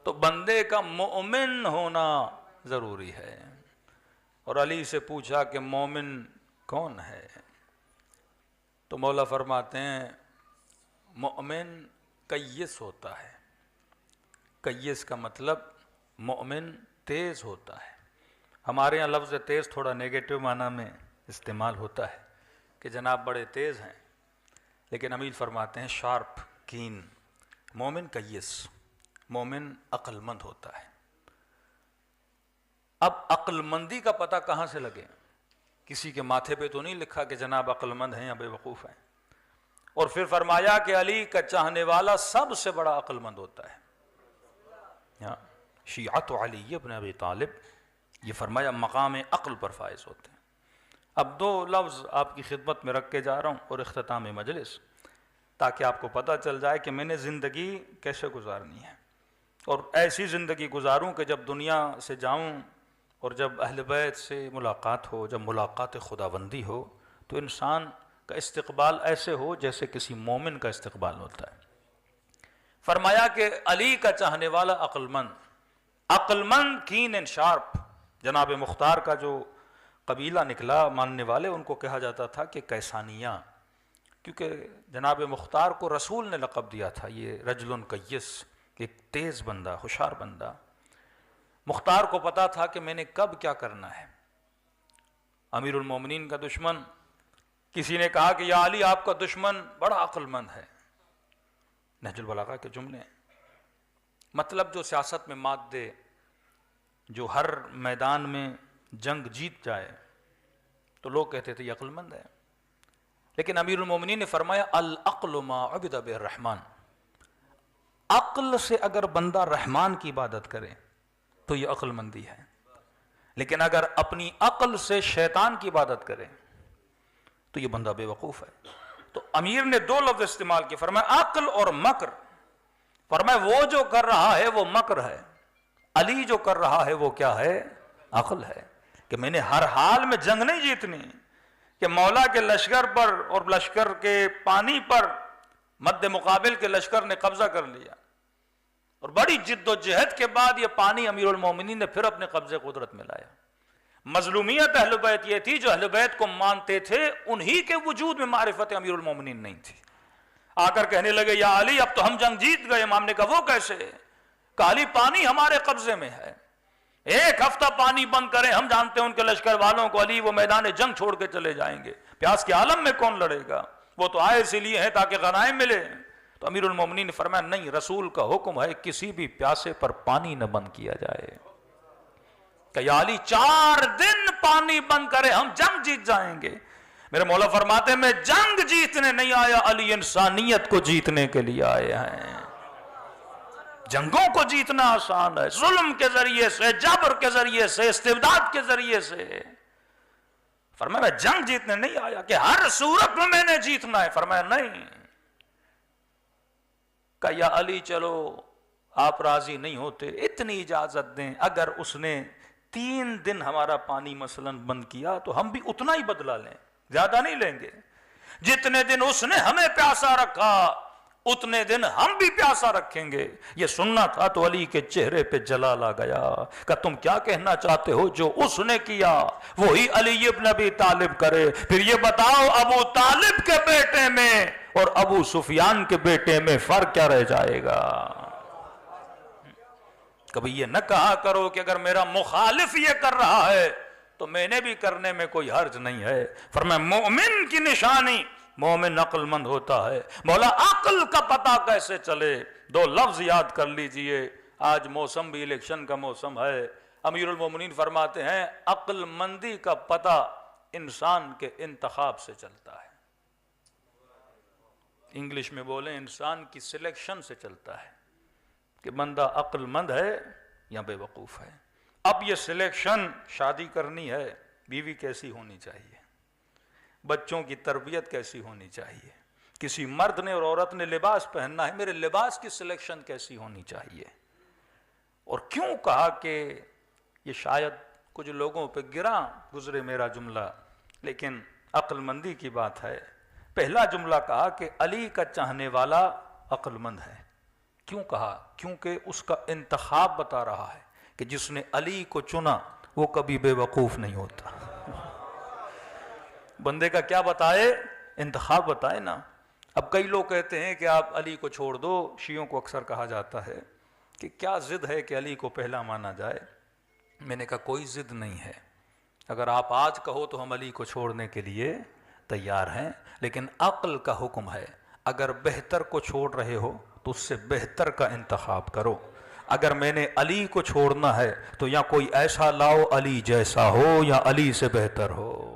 تو بندے کا مومن ہونا ضروری ہے۔ اور علی سے پوچھا کہ مومن کون ہے؟ تو مولا فرماتے ہیں مومن کیس ہوتا ہے۔ کیس کا مطلب مومن تیز ہوتا ہے۔ ہمارے یہاں لفظ تیز تھوڑا نیگیٹو معنی میں استعمال ہوتا ہے کہ جناب بڑے تیز ہیں، لیکن امیر فرماتے ہیں شارپ، کین۔ مومن کیس، مومن عقل مند ہوتا ہے۔ اب عقل مندی کا پتہ کہاں سے لگے؟ کسی کے ماتھے پہ تو نہیں لکھا کہ جناب عقل مند ہیں یا بے وقوف ہیں۔ اور پھر فرمایا کہ علی کا چاہنے والا سب سے بڑا عقل مند ہوتا ہے۔ شیعت علی ابن ابی طالب، یہ فرمایا مقام عقل پر فائز ہوتے ہیں۔ اب دو لفظ آپ کی خدمت میں رکھ کے جا رہا ہوں اور اختتام مجلس، تاکہ آپ کو پتہ چل جائے کہ میں نے زندگی کیسے گزارنی ہے، اور ایسی زندگی گزاروں کہ جب دنیا سے جاؤں اور جب اہل بیت سے ملاقات ہو، جب ملاقات خداوندی ہو، تو انسان کا استقبال ایسے ہو جیسے کسی مومن کا استقبال ہوتا ہے۔ فرمایا کہ علی کا چاہنے والا عقل مند کین اینڈ شارپ۔ جناب مختار کا جو قبیلہ نکلا ماننے والے، ان کو کہا جاتا تھا کہ کیسانیہ، کیونکہ جناب مختار کو رسول نے لقب دیا تھا یہ رجل کیس، ایک تیز بندہ، ہوشیار بندہ۔ مختار کو پتا تھا کہ میں نے کب کیا کرنا ہے۔ امیر المومنین کا دشمن، کسی نے کہا کہ یا علی آپ کا دشمن بڑا عقل مند ہے۔ نہج البلاغہ کے جملے، مطلب جو سیاست میں مات دے، جو ہر میدان میں جنگ جیت جائے، تو لوگ کہتے تھے یہ عقل مند ہے۔ لیکن امیر المومنین نے فرمایا العقل ما عبد بالرحمن، عقل سے اگر بندہ رحمان کی عبادت کرے تو یہ عقل مندی ہے، لیکن اگر اپنی عقل سے شیطان کی عبادت کرے تو یہ بندہ بے وقوف ہے۔ تو امیر نے دو لفظ استعمال کیے، فرمایا عقل اور مکر۔ فرمایا وہ جو کر رہا ہے وہ مکر ہے، علی جو کر رہا ہے وہ کیا ہے؟ عقل ہے، کہ میں نے ہر حال میں جنگ نہیں جیتنی، کہ مولا کے لشکر پر اور لشکر کے پانی پر مد مقابل کے لشکر نے قبضہ کر لیا، اور بڑی جد و جہد کے بعد یہ پانی امیر المومنین نے پھر اپنے قبضے قدرت میں لایا۔ مظلومیت اہل بیت یہ تھی، جو اہل بیت کو مانتے تھے انہی کے وجود میں معرفت امیر المومنین نہیں تھی۔ آ کر کہنے لگے یا علی اب تو ہم جنگ جیت گئے۔ امام نے کہا وہ کیسے؟ کہ علی پانی ہمارے قبضے میں ہے، ایک ہفتہ پانی بند کریں، ہم جانتے ہیں ان کے لشکر والوں کو علی وہ میدان جنگ چھوڑ کے چلے جائیں گے، پیاس کے عالم میں کون لڑے گا؟ وہ تو آئے اسی لیے ہیں تاکہ غنائم ملے۔ تو امیر المومنین نے فرمایا نہیں، رسول کا حکم ہے کسی بھی پیاسے پر پانی نہ بند کیا جائے، کہ یا علی 4 دن پانی بند کرے ہم جنگ جیت جائیں گے۔ میرے مولا فرماتے ہیں میں جنگ جیتنے نہیں آیا، علی انسانیت کو جیتنے کے لیے آئے ہیں۔ جنگوں کو جیتنا آسان ہے، ظلم کے ذریعے سے، جبر کے ذریعے سے، استبداد کے ذریعے سے۔ فرمایا میں جنگ جیتنے نہیں آیا کہ ہر صورت میں نے جیتنا ہے۔ فرمایا نہیں۔ کہ یا علی چلو آپ راضی نہیں ہوتے، اتنی اجازت دیں، اگر اس نے 3 دن ہمارا پانی مثلا بند کیا تو ہم بھی اتنا ہی بدلہ لیں، زیادہ نہیں لیں گے۔ جتنے دن اس نے ہمیں پیاسا رکھا اتنے دن ہم بھی پیاسا رکھیں گے۔ یہ سننا تھا تو علی کے چہرے پہ جلال آ گیا کہ تم کیا کہنا چاہتے ہو؟ جو اس نے کیا وہی علی ابن ابی طالب کرے۔ پھر یہ بتاؤ ابو طالب کے بیٹے میں اور ابو سفیان کے بیٹے میں فرق کیا رہ جائے گا؟ کبھی یہ نہ کہا کرو کہ اگر میرا مخالف یہ کر رہا ہے تو میں نے بھی کرنے میں کوئی حرج نہیں ہے۔ فرمایا مومن کی نشانی مومن عقل مند ہوتا ہے۔ مولا عقل کا پتہ کیسے چلے؟ 2 لفظ یاد کر لیجئے، آج موسم بھی الیکشن کا موسم ہے۔ امیر المومنین فرماتے ہیں عقل مندی کا پتہ انسان کے انتخاب سے چلتا ہے، انگلش میں بولیں انسان کی سلیکشن سے چلتا ہے کہ بندہ عقل مند ہے یا بے وقوف ہے۔ اب یہ سلیکشن، شادی کرنی ہے، بیوی کیسی ہونی چاہیے، بچوں کی تربیت کیسی ہونی چاہیے، کسی مرد نے اور عورت نے لباس پہننا ہے، میرے لباس کی سلیکشن کیسی ہونی چاہیے۔ اور کیوں کہا کہ یہ شاید کچھ لوگوں پہ گراں گزرے میرا جملہ، لیکن عقل مندی کی بات ہے۔ پہلا جملہ کہا کہ علی کا چاہنے والا عقل مند ہے، کیوں کہا؟ کیونکہ اس کا انتخاب بتا رہا ہے کہ جس نے علی کو چنا وہ کبھی بے وقوف نہیں ہوتا۔ بندے کا کیا بتائے؟ انتخاب بتائے نا۔ اب کئی لوگ کہتے ہیں کہ آپ علی کو چھوڑ دو، شیعوں کو اکثر کہا جاتا ہے کہ کیا ضد ہے کہ علی کو پہلا مانا جائے؟ میں نے کہا کوئی ضد نہیں ہے، اگر آپ آج کہو تو ہم علی کو چھوڑنے کے لیے تیار ہیں، لیکن عقل کا حکم ہے اگر بہتر کو چھوڑ رہے ہو تو اس سے بہتر کا انتخاب کرو۔ اگر میں نے علی کو چھوڑنا ہے تو یا کوئی ایسا لاؤ علی جیسا ہو یا علی سے بہتر ہو۔